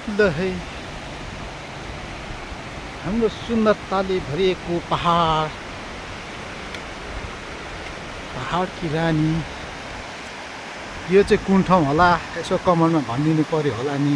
ल है हाम्रो सुन्दरताले भरिएको पहाड कि रानी। यो चाहिँ कुन ठाउँ होला यसो कमेन्टमा भनिदिनु पर्यो होला नि।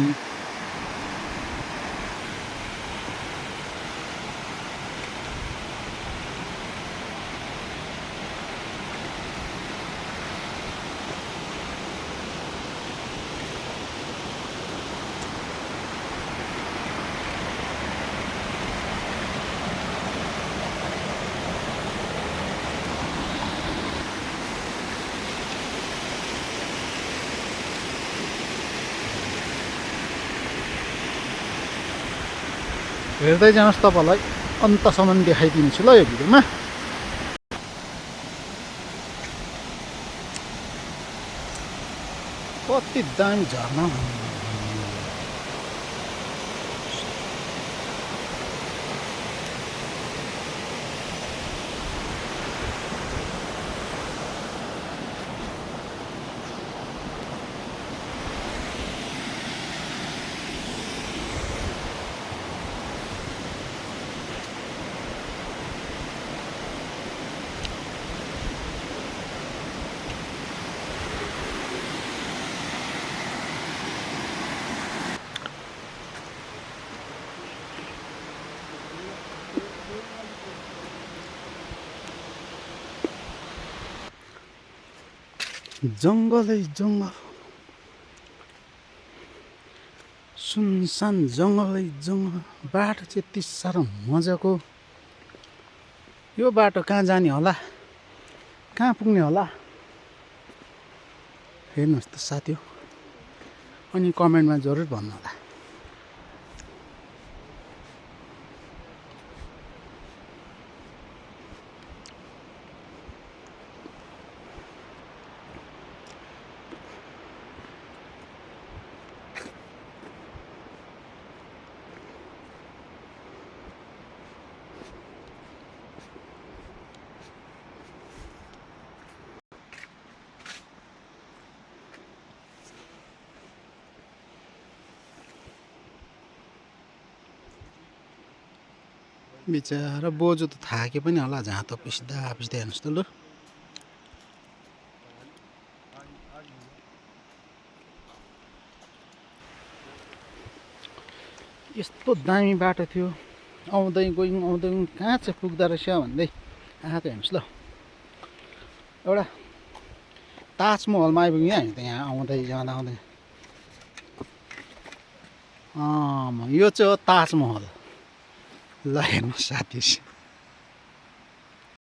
हेर्दै जानुहोस्, तपाईँलाई अन्तसम्म देखाइदिन्छु ल यो भिडियोमा। कति दामी झर्ना। जङ्गलै जङ्गल, सुनसान जङ्गलै जङ्गल। बाटो चाहिँ यति साह्रो मजाको। यो बाटो कहाँ जाने होला, कहाँ पुग्ने होला, हेर्नुहोस् त साथी हो। अनि कमेन्टमा जरुर भन्नु होला। बिचरा बोजू त थाके पनि होला, जहाँ त पिस्दा पिस्दै हेर्नुहोस् त। लु यस्तो दामी बाटो थियो, आउँदै गयौँ कहाँ चाहिँ पुग्दो रहेछ भन्दै आएको हेर्नुहोस् ल। एउटा ताजमहलमा आइपुग्यौँ हामी त यहाँ आउँदै जाँदा। यो चाहिँ हो ताजमहल। ल हेर्नुहोस् साथी।